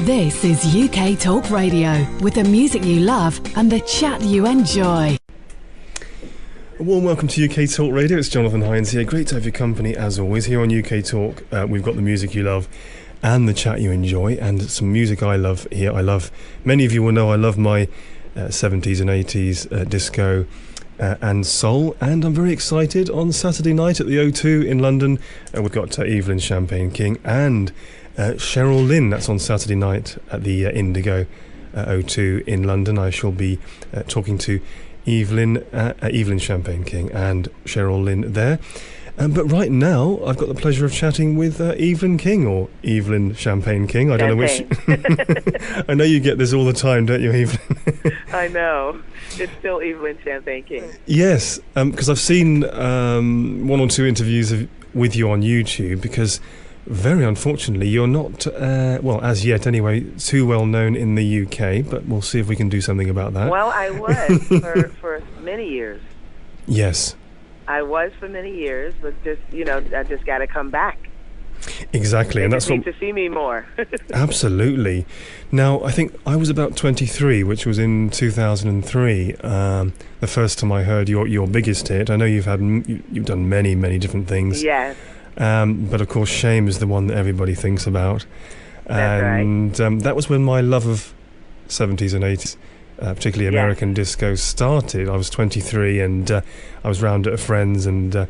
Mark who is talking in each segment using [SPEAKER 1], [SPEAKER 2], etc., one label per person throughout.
[SPEAKER 1] This is UK Talk Radio, with the music you love and the chat you enjoy.
[SPEAKER 2] A warm welcome to UK Talk Radio. It's Jonathan Hines here. Great to have your company as always. Here on UK Talk, we've got the music you love and the chat you enjoy, and some music I love here. Many of you will know I love my 70s and 80s disco and soul, and I'm very excited. On Saturday night at the O2 in London, we've got Evelyn Champagne King and Cheryl Lynn. That's on Saturday night at the Indigo O2 in London. I shall be talking to Evelyn Champagne King and Cheryl Lynn there. But right now, I've got the pleasure of chatting with Evelyn King, or Evelyn Champagne King. I don't know which. I know you get this all the time, don't you, Evelyn?
[SPEAKER 3] I know. It's still Evelyn Champagne King.
[SPEAKER 2] Yes, because I've seen one or two interviews with you on YouTube, because very unfortunately you're not, well, as yet anyway, too well known in the UK, but we'll see if we can do something about that.
[SPEAKER 3] Well, I was for many years.
[SPEAKER 2] Yes.
[SPEAKER 3] I was for many years, but just, I just got to come back.
[SPEAKER 2] Exactly,
[SPEAKER 3] and
[SPEAKER 2] that's
[SPEAKER 3] what... need to see me more.
[SPEAKER 2] Absolutely. Now, I think I was about 23, which was in 2003, the first time I heard your biggest hit. I know you've done many, many different things.
[SPEAKER 3] Yes.
[SPEAKER 2] But of course, Shame is the one that everybody thinks about.
[SPEAKER 3] That's
[SPEAKER 2] and
[SPEAKER 3] right.
[SPEAKER 2] That was when my love of 70s and 80s, particularly American disco, started. I was 23 and I was round at a friend's, and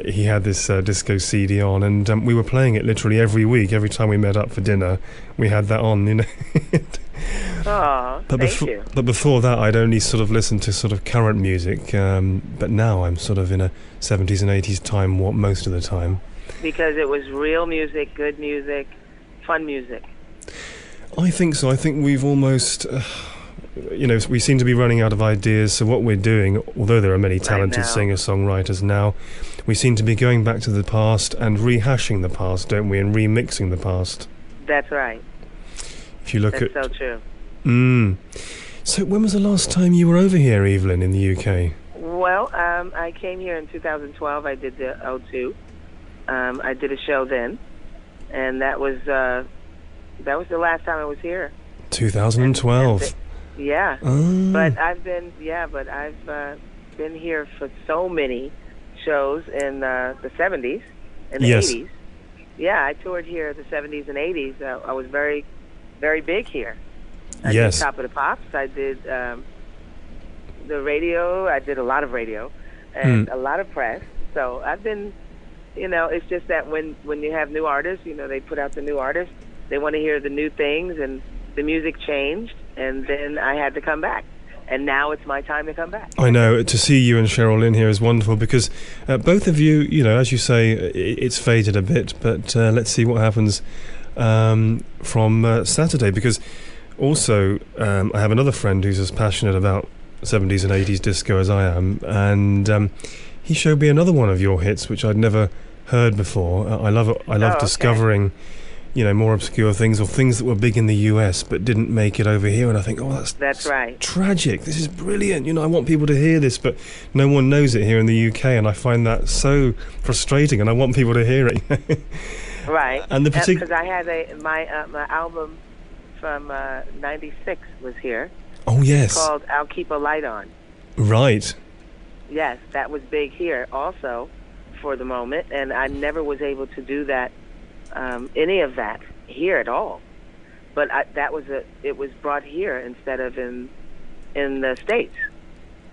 [SPEAKER 2] he had this disco CD on, and we were playing it literally every week. Every time we met up for dinner, we had that on,
[SPEAKER 3] Oh, thank you.
[SPEAKER 2] But before that, I'd only sort of listened to sort of current music, but now I'm sort of in a 70s and 80s time warp most of the time.
[SPEAKER 3] Because it was real music, good music, fun music.
[SPEAKER 2] I think so. I think we've almost... we seem to be running out of ideas, so what we're doing, although there are many talented singer-songwriters now, we seem to be going back to the past and rehashing the past, don't we, and remixing the past.
[SPEAKER 3] That's right.
[SPEAKER 2] If you look
[SPEAKER 3] That's so true.
[SPEAKER 2] So when was the last time you were over here, Evelyn, in the UK?
[SPEAKER 3] Well, I came here in 2012. I did the O2. I did a show then, and that was the last time I was here.
[SPEAKER 2] 2012.
[SPEAKER 3] Yeah, but I've been here for so many shows in the 70s and the 80s. Yeah, I toured here in the 70s and 80s. I was very, very big here. I did Top of the Pops. I did the radio. I did a lot of radio and a lot of press. So I've been, it's just that when you have new artists, they put out the new artists. They want to hear the new things, and the music changed. And then I had to come back. And now it's my time to come back. I
[SPEAKER 2] know. To see you and Cheryl Lynn here is wonderful, because both of you, as you say, it's faded a bit, but let's see what happens from Saturday. Because also, I have another friend who's as passionate about 70s and 80s disco as I am, and he showed me another one of your hits, which I'd never heard before. I love discovering... more obscure things, or things that were big in the US but didn't make it over here, and I think, that's right. Tragic. This is brilliant. I want people to hear this, but no one knows it here in the UK, and I find that so frustrating, and I want people to hear it.
[SPEAKER 3] Right.
[SPEAKER 2] And
[SPEAKER 3] because I had my album from '96 was here.
[SPEAKER 2] Oh yes.
[SPEAKER 3] It's called "I'll Keep a Light On."
[SPEAKER 2] Right.
[SPEAKER 3] Yes, that was big here also for the moment, and I never was able to do that. Any of that here at all, but it was brought here instead of in the States.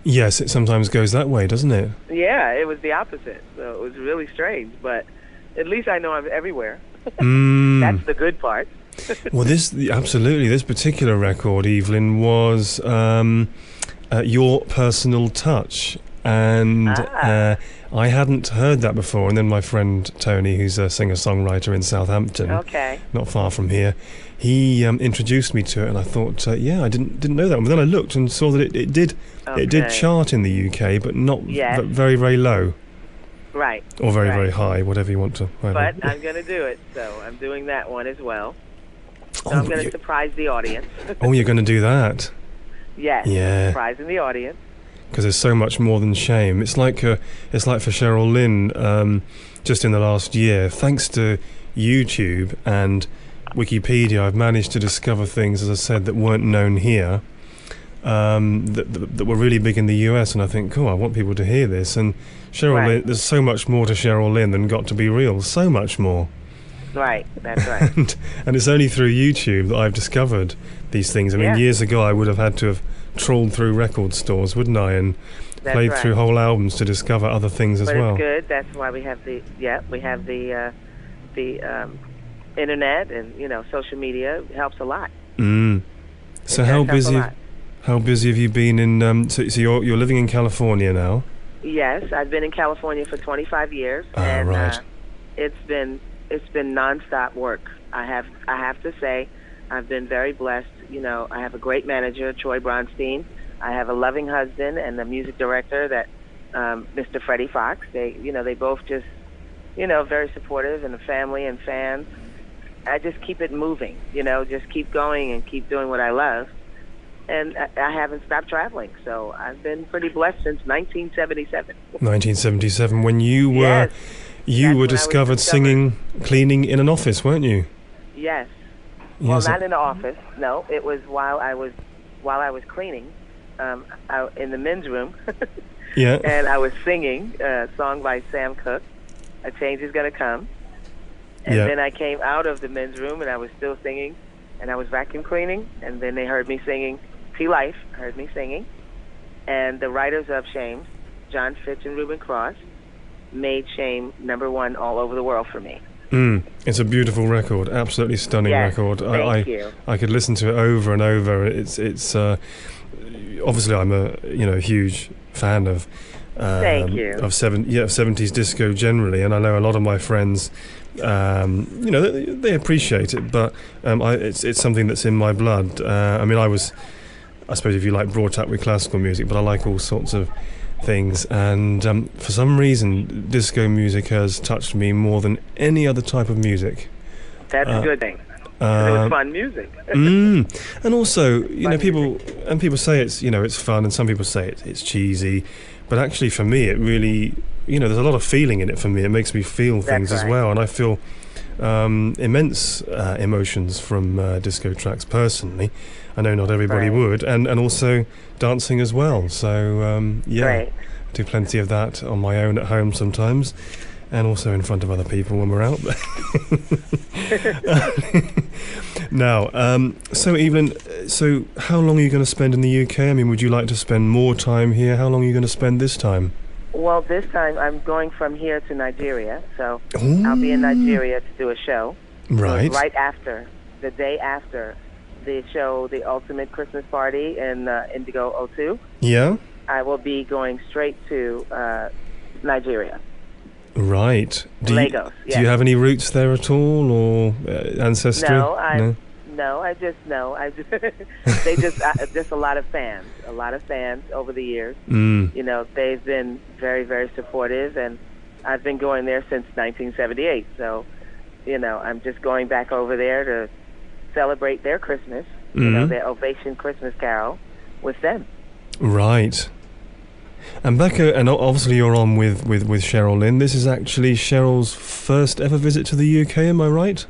[SPEAKER 2] Yes, it sometimes goes that way, doesn't it?
[SPEAKER 3] Yeah, it was the opposite, so it was really strange. But at least I know I'm everywhere. That's the good part.
[SPEAKER 2] Well, this particular record, Evelyn, was your personal touch. And I hadn't heard that before, and then my friend Tony, who's a singer-songwriter in Southampton, not far from here, he introduced me to it, and I thought, I didn't know that. But then I looked and saw that it did chart in the UK, but not very, very low.
[SPEAKER 3] Right.
[SPEAKER 2] Or very, very high, whatever you want to.
[SPEAKER 3] But I'm going to do it, so I'm doing that one as well. So I'm going to surprise the audience.
[SPEAKER 2] Oh, you're going to do that?
[SPEAKER 3] Yes.
[SPEAKER 2] Yeah.
[SPEAKER 3] Surprising the audience.
[SPEAKER 2] Because there's so much more than Shame. It's like for Cheryl Lynn, just in the last year, thanks to YouTube and Wikipedia, I've managed to discover things, as I said, that weren't known here, that were really big in the US, and I think, cool, I want people to hear this. And Cheryl Lynn, there's so much more to Cheryl Lynn than Got to Be Real, so much more.
[SPEAKER 3] Right, that's right.
[SPEAKER 2] and it's only through YouTube that I've discovered these things. I mean, years ago I would have had to have trawled through record stores, wouldn't I, and played through whole albums to discover other things as well.
[SPEAKER 3] But it's good. That's why we have the internet, and social media helps a lot.
[SPEAKER 2] So how busy have you been in? So you're living in California now?
[SPEAKER 3] Yes, I've been in California for 25 years, and
[SPEAKER 2] right.
[SPEAKER 3] It's been nonstop work. I have to say, I've been very blessed. I have a great manager, Troy Bronstein. I have a loving husband and a music director, that Mr. Freddie Fox. They both just, very supportive, and the family and fans. I just keep it moving, just keep going and keep doing what I love. And I haven't stopped traveling, so I've been pretty blessed since 1977.
[SPEAKER 2] 1977, when you were discovered singing, cleaning in an office, weren't you?
[SPEAKER 3] Yes. Well, not in the office. No, it was while I was cleaning, in the men's room.
[SPEAKER 2] Yeah.
[SPEAKER 3] And I was singing a song by Sam Cooke, "A Change Is Gonna Come." And then I came out of the men's room, and I was still singing, and I was vacuum cleaning, and then they heard me singing. T-Life heard me singing, and the writers of Shame, John Fitch and Reuben Cross, made Shame #1 all over the world for me.
[SPEAKER 2] It's a beautiful record, absolutely stunning record.
[SPEAKER 3] Thank you.
[SPEAKER 2] I could listen to it over and over. It's obviously I'm a huge fan of
[SPEAKER 3] Thank you.
[SPEAKER 2] of 70s disco generally, and I know a lot of my friends they appreciate it, but it's something that's in my blood. I suppose if you like, brought up with classical music, but I like all sorts of things, and for some reason disco music has touched me more than any other type of music.
[SPEAKER 3] That's a good thing. It was fun music.
[SPEAKER 2] And also, people say it's fun, and some people say it's cheesy, but actually for me it really, there's a lot of feeling in it for me. It makes me feel things as well, and I feel immense emotions from disco tracks personally. I know not everybody would, and also dancing as well. So I do plenty of that on my own at home sometimes, and also in front of other people when we're out there. Now, so Evelyn, how long are you going to spend in the UK? I mean, would you like to spend more time here? How long are you going to spend this time?
[SPEAKER 3] Well, this time I'm going from here to Nigeria, so I'll be in Nigeria to do a show.
[SPEAKER 2] Right.
[SPEAKER 3] So the day after the show, the Ultimate Christmas Party in Indigo 02.
[SPEAKER 2] Yeah.
[SPEAKER 3] I will be going straight to Nigeria.
[SPEAKER 2] Right.
[SPEAKER 3] Lagos.
[SPEAKER 2] Do you have any roots there at all, or ancestry?
[SPEAKER 3] No, I just they just a lot of fans over the years. They've been very, very supportive, and I've been going there since 1978. So, I'm just going back over there to celebrate their Christmas, their Ovation Christmas Carol with them.
[SPEAKER 2] Right. And Becca, and obviously you're on with Cheryl Lynn. This is actually Cheryl's first ever visit to the UK, am I right?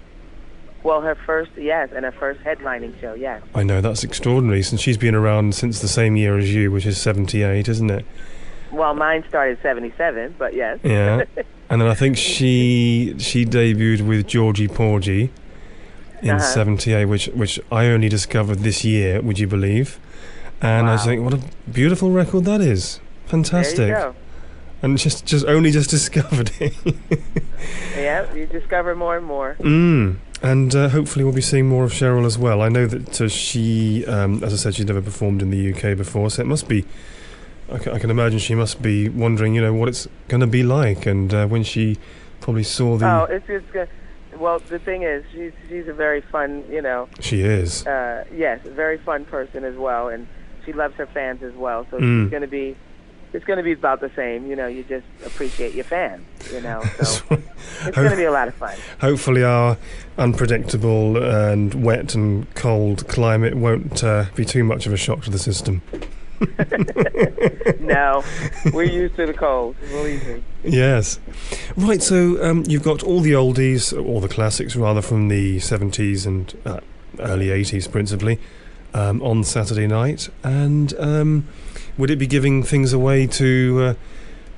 [SPEAKER 3] Well, her first, yes, and her first headlining show, yes.
[SPEAKER 2] I know, that's extraordinary, since she's been around since the same year as you, which is 78, isn't it?
[SPEAKER 3] Well, mine started 77, but yes.
[SPEAKER 2] Yeah. And then I think she debuted with Georgie Porgy in 78, which I only discovered this year, would you believe? And I was thinking, what a beautiful record that is. Fantastic.
[SPEAKER 3] There you go.
[SPEAKER 2] And just discovered it.
[SPEAKER 3] Yeah, you discover more and more.
[SPEAKER 2] And hopefully we'll be seeing more of Cheryl as well. I know that she, as I said, she's never performed in the UK before, so it must be, I can imagine she must be wondering, what it's going to be like. And when she probably saw the...
[SPEAKER 3] Oh, it's just good. Well, the thing is, she's a very fun,
[SPEAKER 2] She is.
[SPEAKER 3] Yes, a very fun person as well, and she loves her fans as well. So she's going to be... It's going to be about the same, you just appreciate your fans, so it's going to be a lot of fun.
[SPEAKER 2] Hopefully our unpredictable and wet and cold climate won't be too much of a shock to the system.
[SPEAKER 3] No, We're used to the cold, believe me.
[SPEAKER 2] Yes. Right, so you've got all the oldies, or the classics rather, from the 70s and early 80s principally, on Saturday night. And would it be giving things away to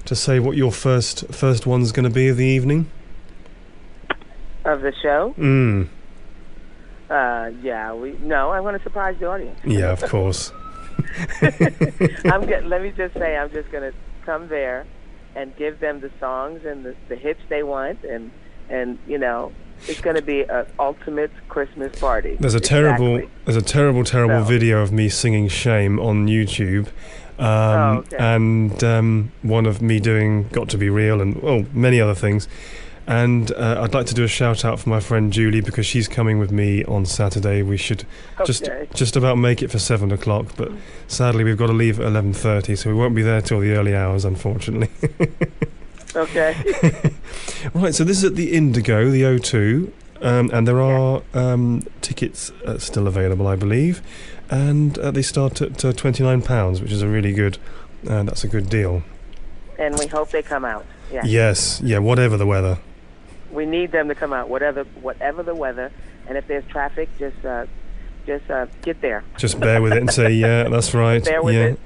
[SPEAKER 2] say what your first one's going to be of the evening?
[SPEAKER 3] Of the show?
[SPEAKER 2] Mm.
[SPEAKER 3] Yeah, I'm going to surprise the audience.
[SPEAKER 2] Yeah, of course.
[SPEAKER 3] Let me just say, I'm just going to come there and give them the songs and the hits they want, and it's going to be an ultimate Christmas party.
[SPEAKER 2] There's a terrible video of me singing "Shame" on YouTube, and one of me doing "Got to Be Real" and many other things. And I'd like to do a shout out for my friend Julie, because she's coming with me on Saturday. We should just about make it for 7 o'clock, but sadly we've got to leave at 11:30, so we won't be there till the early hours, unfortunately.
[SPEAKER 3] Okay.
[SPEAKER 2] Right, so this is at the Indigo, the O2, and there are tickets still available, I believe, and they start at £29, which is a really good. That's a good deal. And
[SPEAKER 3] we hope they come out. Yeah.
[SPEAKER 2] Yes, yeah, whatever the weather.
[SPEAKER 3] We need them to come out, whatever the weather, and if there's traffic, just get there.
[SPEAKER 2] Just bear with it and say, yeah, that's right.
[SPEAKER 3] Bear with it.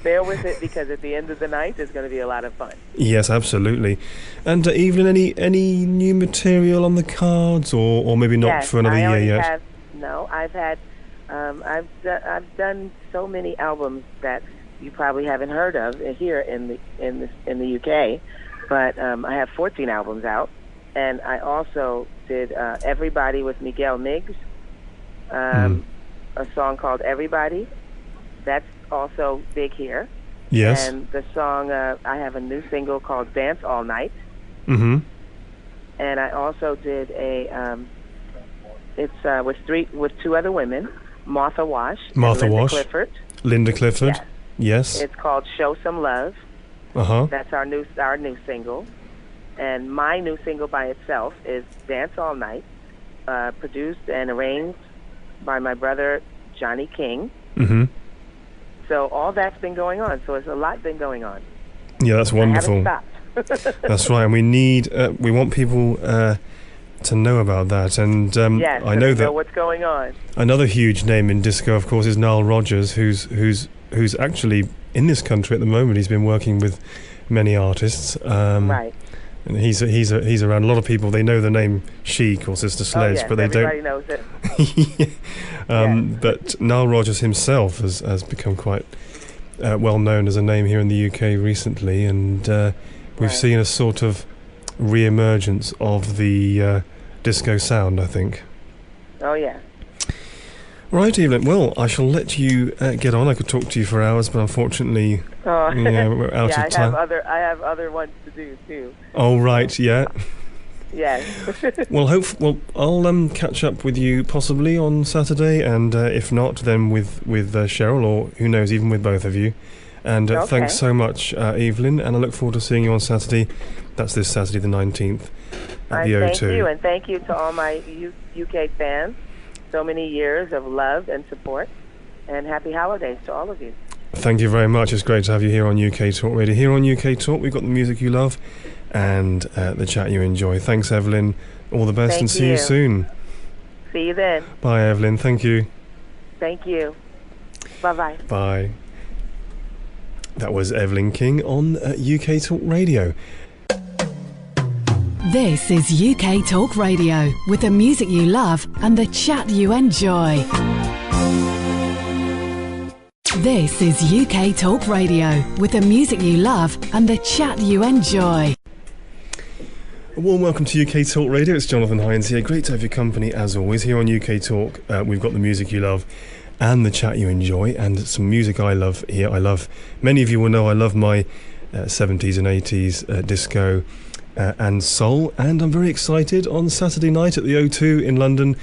[SPEAKER 3] Bear with it, because at the end of the night, there's going to be a lot of fun.
[SPEAKER 2] Yes, absolutely. And Evelyn, any new material on the cards, or maybe not for another year yet?
[SPEAKER 3] I've done so many albums that you probably haven't heard of here in the UK, but I have 14 albums out. And I also did Everybody with Miguel Miggs, a song called Everybody. That's also big here.
[SPEAKER 2] Yes.
[SPEAKER 3] And the song, I have a new single called Dance All Night.
[SPEAKER 2] Mm-hmm. And
[SPEAKER 3] I also did with two other women, Martha Wash.
[SPEAKER 2] Linda Clifford. Yes.
[SPEAKER 3] It's called Show Some Love.
[SPEAKER 2] Uh-huh.
[SPEAKER 3] That's our new single. And my new single by itself is Dance All Night, produced and arranged by my brother Johnny King.
[SPEAKER 2] Mm-hmm.
[SPEAKER 3] So all that's been going on. So it's a lot been going on.
[SPEAKER 2] Yeah, that's wonderful.
[SPEAKER 3] I haven't stopped.
[SPEAKER 2] That's right. And we want people to know about that. And
[SPEAKER 3] yes,
[SPEAKER 2] I know
[SPEAKER 3] what's going on.
[SPEAKER 2] Another huge name in disco, of course, is Nile Rodgers, who's actually in this country at the moment. He's been working with many artists.
[SPEAKER 3] Right.
[SPEAKER 2] And he's around. A lot of people, they know the name Chic or Sister Sledge, but they
[SPEAKER 3] everybody
[SPEAKER 2] don't.
[SPEAKER 3] Everybody knows it.
[SPEAKER 2] But Nile Rodgers himself has become quite well known as a name here in the UK recently, and we've seen a sort of re-emergence of the disco sound, I think.
[SPEAKER 3] Oh yeah.
[SPEAKER 2] Right, Evelyn. Well, I shall let you get on. I could talk to you for hours, but unfortunately, we're out of time.
[SPEAKER 3] I have other ones to do too.
[SPEAKER 2] Oh right, yeah.
[SPEAKER 3] Yes.
[SPEAKER 2] Well, I'll catch up with you possibly on Saturday, and if not, then with Cheryl, or who knows, even with both of you. And thanks so much, Evelyn, and I look forward to seeing you on Saturday. That's this Saturday, the 19th, at the O2.
[SPEAKER 3] Thank you, and thank you to all my UK fans. So many years of love and support, and happy holidays to all of you.
[SPEAKER 2] Thank you very much. It's great to have you here on UK Talk Radio. Here on UK Talk, we've got the music you love and the chat you enjoy. Thanks, Evelyn. All the best, and see you soon.
[SPEAKER 3] See you then.
[SPEAKER 2] Bye, Evelyn. Thank you.
[SPEAKER 3] Thank you. Bye-bye.
[SPEAKER 2] Bye. That was Evelyn King on UK Talk Radio.
[SPEAKER 1] This is UK Talk Radio, with the music you love and the chat you enjoy. This is UK Talk Radio, with the music you love and the chat you enjoy.
[SPEAKER 2] A warm welcome to UK Talk Radio. It's Jonathan Hines here. Great to have your company as always. Here on UK Talk, we've got the music you love and the chat you enjoy, and some music I love here. Many of you will know I love my 70s and 80s disco and soul, and I'm very excited on Saturday night at the O2 in London.